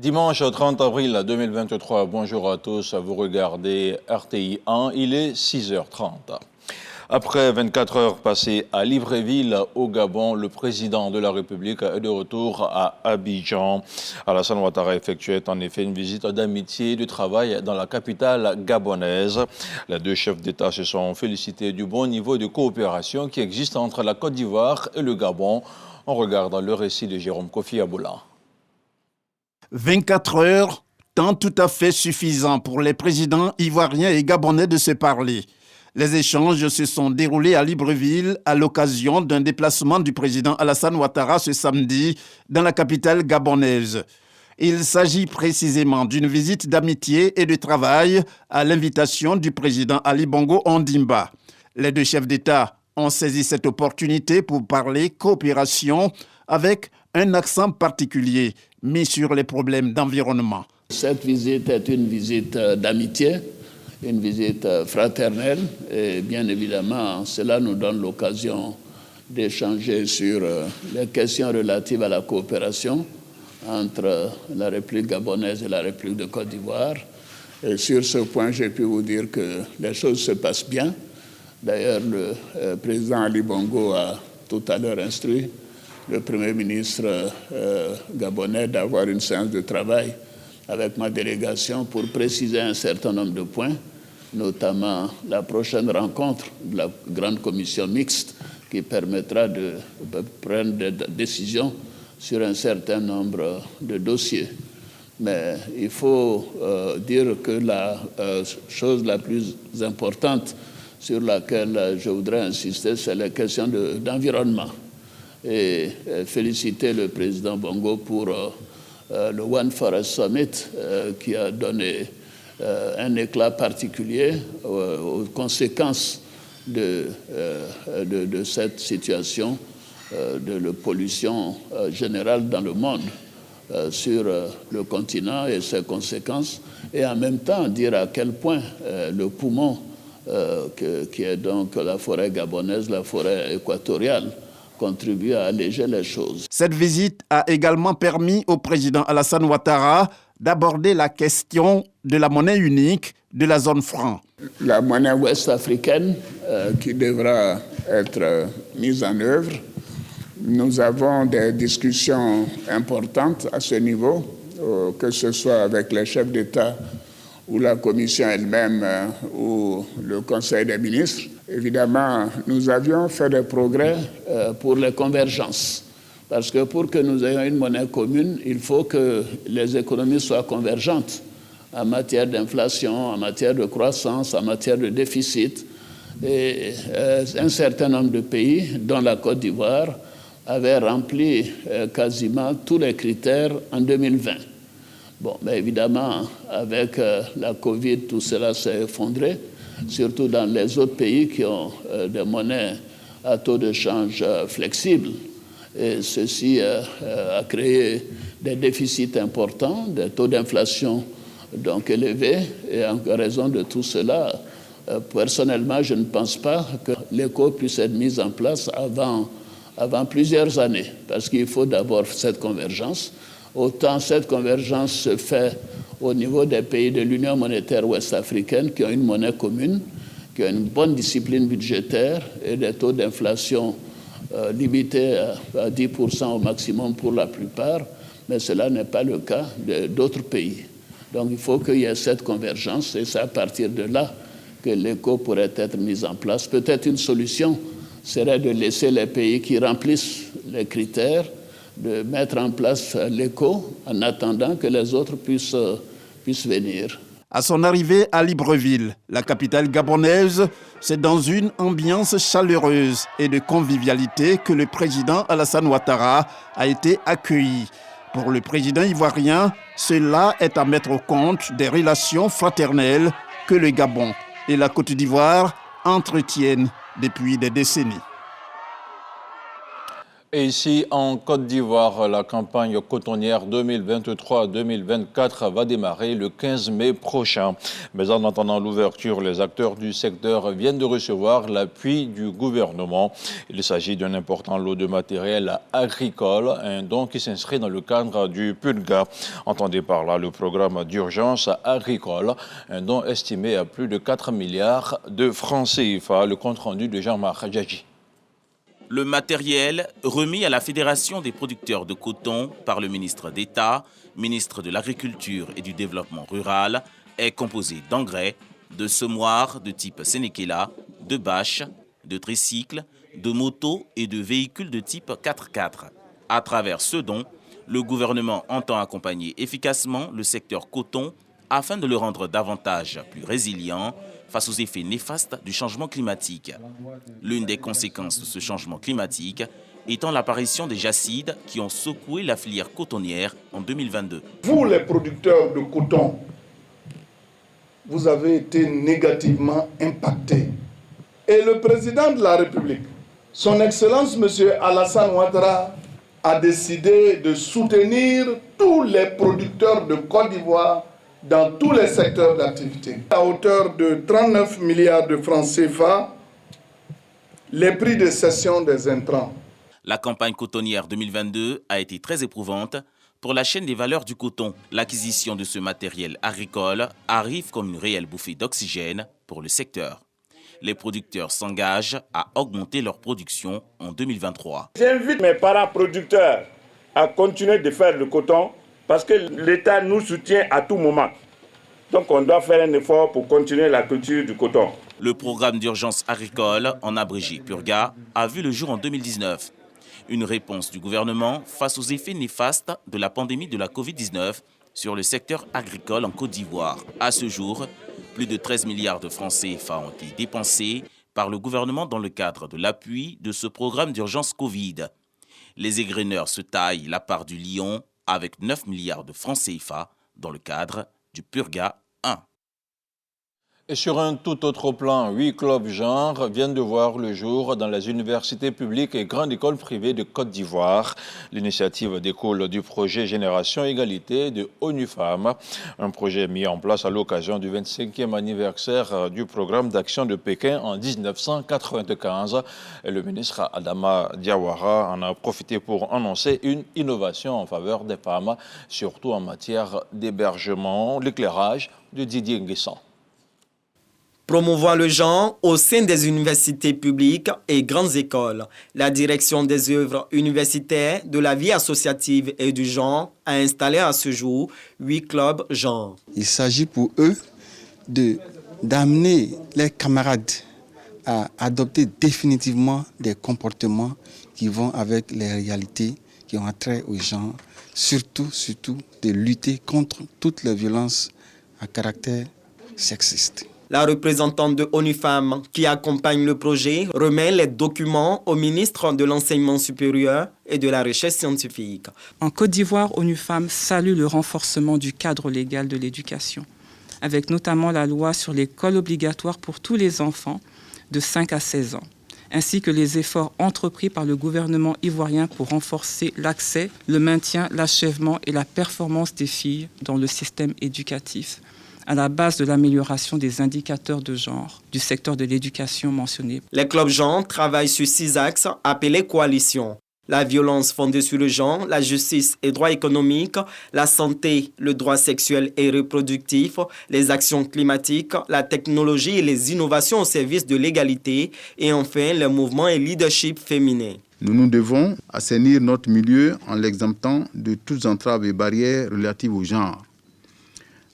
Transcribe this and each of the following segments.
Dimanche 30 avril 2023, bonjour à tous, vous regardez RTI 1, il est 6h30. Après 24 heures passées à Libreville, au Gabon, le président de la République est de retour à Abidjan. Alassane Ouattara effectuait en effet une visite d'amitié et de travail dans la capitale gabonaise. Les deux chefs d'État se sont félicités du bon niveau de coopération qui existe entre la Côte d'Ivoire et le Gabon. On regarde le récit de Jérôme Kofi Aboula. 24 heures, temps tout à fait suffisant pour les présidents ivoiriens et gabonais de se parler. Les échanges se sont déroulés à Libreville à l'occasion d'un déplacement du président Alassane Ouattara ce samedi dans la capitale gabonaise. Il s'agit précisément d'une visite d'amitié et de travail à l'invitation du président Ali Bongo Ondimba. Les deux chefs d'État ont saisi cette opportunité pour parler coopération avec un accent particulier mis sur les problèmes d'environnement. Cette visite est une visite d'amitié, une visite fraternelle et bien évidemment, cela nous donne l'occasion d'échanger sur les questions relatives à la coopération entre la République gabonaise et la République de Côte d'Ivoire. Et sur ce point, j'ai pu vous dire que les choses se passent bien. D'ailleurs, le président Ali Bongo a tout à l'heure instruit le Premier ministre gabonais d'avoir une séance de travail avec ma délégation pour préciser un certain nombre de points, notamment la prochaine rencontre de la grande commission mixte qui permettra de prendre des décisions sur un certain nombre de dossiers. Mais il faut dire que la chose la plus importante sur laquelle je voudrais insister, c'est la question d'environnement. Et féliciter le président Bongo pour le One Forest Summit qui a donné un éclat particulier aux conséquences de cette situation de pollution générale dans le monde sur le continent et ses conséquences, et en même temps dire à quel point le poumon qui est donc la forêt gabonaise, la forêt équatoriale, contribue à alléger les choses. Cette visite a également permis au président Alassane Ouattara d'aborder la question de la monnaie unique de la zone franc. La monnaie ouest-africaine qui devra être mise en œuvre. Nous avons des discussions importantes à ce niveau, que ce soit avec les chefs d'État ou la Commission elle-même ou le Conseil des ministres. Évidemment, nous avions fait des progrès pour les convergences. Parce que pour que nous ayons une monnaie commune, il faut que les économies soient convergentes en matière d'inflation, en matière de croissance, en matière de déficit. Et un certain nombre de pays, dont la Côte d'Ivoire, avaient rempli quasiment tous les critères en 2020. Bon, mais évidemment, avec la Covid, tout cela s'est effondré, surtout dans les autres pays qui ont des monnaies à taux de change flexibles. Et ceci a créé des déficits importants, des taux d'inflation donc élevés. Et en raison de tout cela, personnellement, je ne pense pas que l'éco puisse être mise en place avant plusieurs années, parce qu'il faut d'abord cette convergence. Autant cette convergence se fait au niveau des pays de l'Union monétaire ouest-africaine qui ont une monnaie commune, qui ont une bonne discipline budgétaire et des taux d'inflation limités à 10% au maximum pour la plupart, mais cela n'est pas le cas d'autres pays. Donc il faut qu'il y ait cette convergence et c'est à partir de là que l'éco pourrait être mis en place. Peut-être une solution serait de laisser les pays qui remplissent les critères de mettre en place l'éco en attendant que les autres puissent venir. À son arrivée à Libreville, la capitale gabonaise, c'est dans une ambiance chaleureuse et de convivialité que le président Alassane Ouattara a été accueilli. Pour le président ivoirien, cela est à mettre au compte des relations fraternelles que le Gabon et la Côte d'Ivoire entretiennent depuis des décennies. Et ici, en Côte d'Ivoire, la campagne cotonnière 2023-2024 va démarrer le 15 mai prochain. Mais en attendant l'ouverture, les acteurs du secteur viennent de recevoir l'appui du gouvernement. Il s'agit d'un important lot de matériel agricole, un don qui s'inscrit dans le cadre du PULGA. Entendez par là le programme d'urgence agricole, un don estimé à plus de 4 milliards de francs CFA. Le compte-rendu de Jean-Marc Djadji. Le matériel remis à la Fédération des producteurs de coton par le ministre d'État, ministre de l'Agriculture et du Développement rural, est composé d'engrais, de semoirs de type Sénékéla, de bâches, de tricycles, de motos et de véhicules de type 4x4. À travers ce don, le gouvernement entend accompagner efficacement le secteur coton afin de le rendre davantage plus résilient face aux effets néfastes du changement climatique. L'une des conséquences de ce changement climatique étant l'apparition des jacides qui ont secoué la filière cotonnière en 2022. Vous, les producteurs de coton, vous avez été négativement impactés. Et le président de la République, son Excellence M. Alassane Ouattara, a décidé de soutenir tous les producteurs de Côte d'Ivoire dans tous les secteurs d'activité. À hauteur de 39 milliards de francs CFA, les prix de cession des intrants. La campagne cotonnière 2022 a été très éprouvante pour la chaîne des valeurs du coton. L'acquisition de ce matériel agricole arrive comme une réelle bouffée d'oxygène pour le secteur. Les producteurs s'engagent à augmenter leur production en 2023. J'invite mes parents producteurs à continuer de faire le coton parce que l'État nous soutient à tout moment. Donc on doit faire un effort pour continuer la culture du coton. Le programme d'urgence agricole, en abrégé PULGA, a vu le jour en 2019. Une réponse du gouvernement face aux effets néfastes de la pandémie de la Covid-19 sur le secteur agricole en Côte d'Ivoire. À ce jour, plus de 13 milliards de francs CFA ont été dépensés par le gouvernement dans le cadre de l'appui de ce programme d'urgence Covid. Les égreneurs se taillent la part du lion avec 9 milliards de francs CFA dans le cadre du PULGA 1. Et sur un tout autre plan, 8 clubs genre viennent de voir le jour dans les universités publiques et grandes écoles privées de Côte d'Ivoire. L'initiative découle du projet Génération Égalité de ONU Femmes, un projet mis en place à l'occasion du 25e anniversaire du programme d'action de Pékin en 1995. Et le ministre Adama Diawara en a profité pour annoncer une innovation en faveur des femmes, surtout en matière d'hébergement. L'éclairage de Didier Nguessan. Promouvoir le genre au sein des universités publiques et grandes écoles. La direction des œuvres universitaires, de la vie associative et du genre a installé à ce jour 8 clubs genre. Il s'agit pour eux d'amener les camarades à adopter définitivement des comportements qui vont avec les réalités qui ont trait au genre, surtout de lutter contre toutes les violences à caractère sexiste. La représentante de ONU Femmes qui accompagne le projet remet les documents au ministre de l'Enseignement supérieur et de la Recherche scientifique. En Côte d'Ivoire, ONU Femmes salue le renforcement du cadre légal de l'éducation, avec notamment la loi sur l'école obligatoire pour tous les enfants de 5 à 16 ans, ainsi que les efforts entrepris par le gouvernement ivoirien pour renforcer l'accès, le maintien, l'achèvement et la performance des filles dans le système éducatif, à la base de l'amélioration des indicateurs de genre du secteur de l'éducation mentionné. Les clubs genre travaillent sur 6 axes appelés coalitions. La violence fondée sur le genre, la justice et droits économiques, la santé, le droit sexuel et reproductif, les actions climatiques, la technologie et les innovations au service de l'égalité et enfin le mouvement et leadership féminin. Nous devons assainir notre milieu en l'exemptant de toutes entraves et barrières relatives au genre.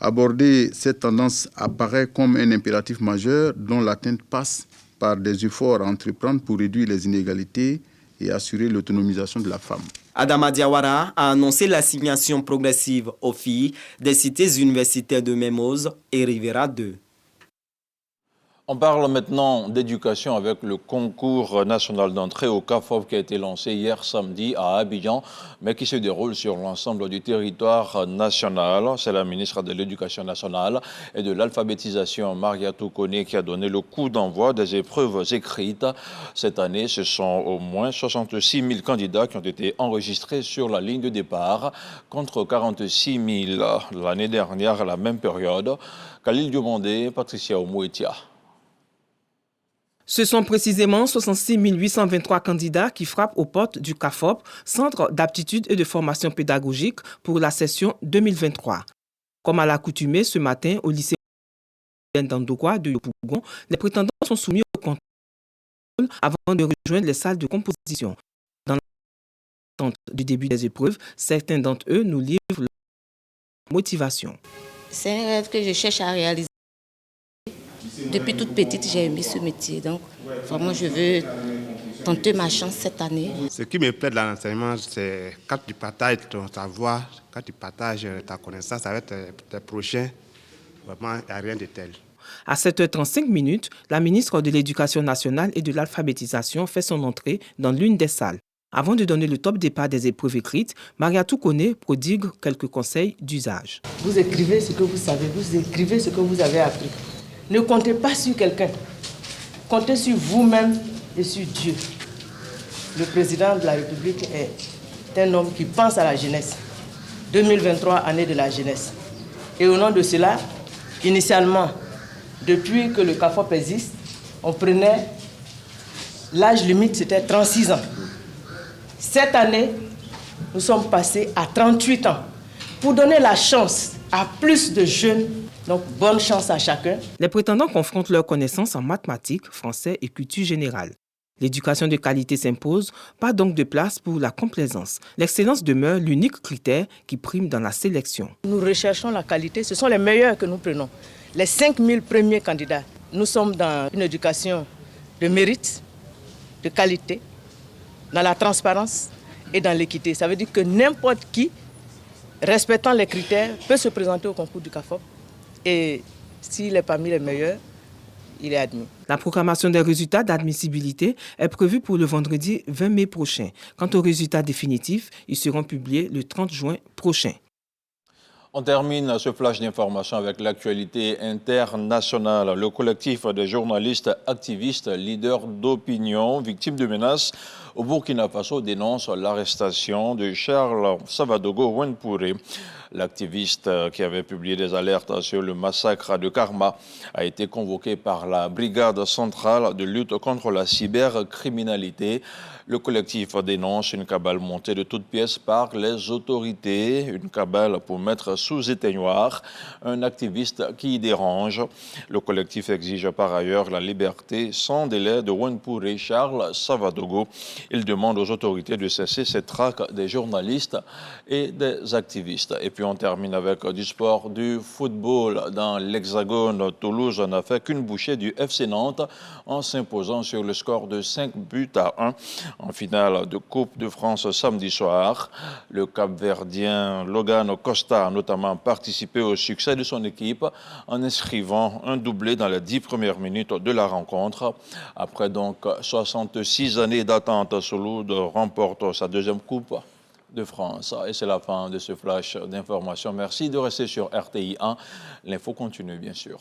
Aborder cette tendance apparaît comme un impératif majeur dont l'atteinte passe par des efforts à entreprendre pour réduire les inégalités et assurer l'autonomisation de la femme. Adama Diawara a annoncé l'assignation progressive aux filles des cités universitaires de Mermoz et Rivera 2. On parle maintenant d'éducation avec le concours national d'entrée au CAFOP qui a été lancé hier samedi à Abidjan, mais qui se déroule sur l'ensemble du territoire national. C'est la ministre de l'Éducation nationale et de l'alphabétisation, Mariatou Koné, qui a donné le coup d'envoi des épreuves écrites. Cette année, ce sont au moins 66 000 candidats qui ont été enregistrés sur la ligne de départ, contre 46 000 l'année dernière à la même période. Khalil Diomandé, Patricia Omouetia. Ce sont précisément 66 823 candidats qui frappent aux portes du CAFOP, Centre d'aptitude et de formation pédagogique pour la session 2023. Comme à l'accoutumée ce matin au lycée d'Andokwa de Yopougon, les prétendants sont soumis au contrôle avant de rejoindre les salles de composition. Dans l'attente du début des épreuves, certains d'entre eux nous livrent leur motivation. C'est un rêve que je cherche à réaliser. Depuis toute petite, j'ai aimé ce métier. Donc, vraiment, je veux tenter ma chance cette année. Ce qui me plaît dans l'enseignement, c'est quand tu partages ton savoir, quand tu partages ta connaissance avec tes prochains, vraiment, il n'y a rien de tel. À 7h35, la ministre de l'Éducation nationale et de l'alphabétisation fait son entrée dans l'une des salles. Avant de donner le top départ des épreuves écrites, Mariatou Koné prodigue quelques conseils d'usage. Vous écrivez ce que vous savez, vous écrivez ce que vous avez appris. Ne comptez pas sur quelqu'un. Comptez sur vous-même et sur Dieu. Le président de la République est un homme qui pense à la jeunesse. 2023, année de la jeunesse. Et au nom de cela, initialement, depuis que le CAFOP existe, on prenait l'âge limite, c'était 36 ans. Cette année, nous sommes passés à 38 ans pour donner la chance à plus de jeunes. Donc, bonne chance à chacun. Les prétendants confrontent leurs connaissances en mathématiques, français et culture générale. L'éducation de qualité s'impose, pas donc de place pour la complaisance. L'excellence demeure l'unique critère qui prime dans la sélection. Nous recherchons la qualité, ce sont les meilleurs que nous prenons. Les 5000 premiers candidats, nous sommes dans une éducation de mérite, de qualité, dans la transparence et dans l'équité. Ça veut dire que n'importe qui, respectant les critères, peut se présenter au concours du CAFOP. Et s'il est parmi les meilleurs, il est admis. La proclamation des résultats d'admissibilité est prévue pour le vendredi 20 mai prochain. Quant aux résultats définitifs, ils seront publiés le 30 juin prochain. On termine ce flash d'information avec l'actualité internationale. Le collectif des journalistes activistes, leaders d'opinion, victimes de menaces au Burkina Faso dénonce l'arrestation de Charles Savadogo Wenpouré. L'activiste qui avait publié des alertes sur le massacre de Karma a été convoqué par la Brigade centrale de lutte contre la cybercriminalité. Le collectif dénonce une cabale montée de toutes pièces par les autorités, une cabale pour mettre sous éteignoir un activiste qui y dérange. Le collectif exige par ailleurs la liberté sans délai de Wenpouré Charles Savadogo. Il demande aux autorités de cesser ces traques des journalistes et des activistes. Et puis on termine avec du sport, du football. Dans l'Hexagone, Toulouse n'a fait qu'une bouchée du FC Nantes en s'imposant sur le score de 5-1 en finale de Coupe de France samedi soir. Le Cap-Verdien Logan Costa a notamment participé au succès de son équipe en inscrivant un doublé dans les 10 premières minutes de la rencontre. Après donc 66 années d'attente, Souloud remporte sa deuxième Coupe de France. Et c'est la fin de ce flash d'information. Merci de rester sur RTI 1. L'info continue, bien sûr.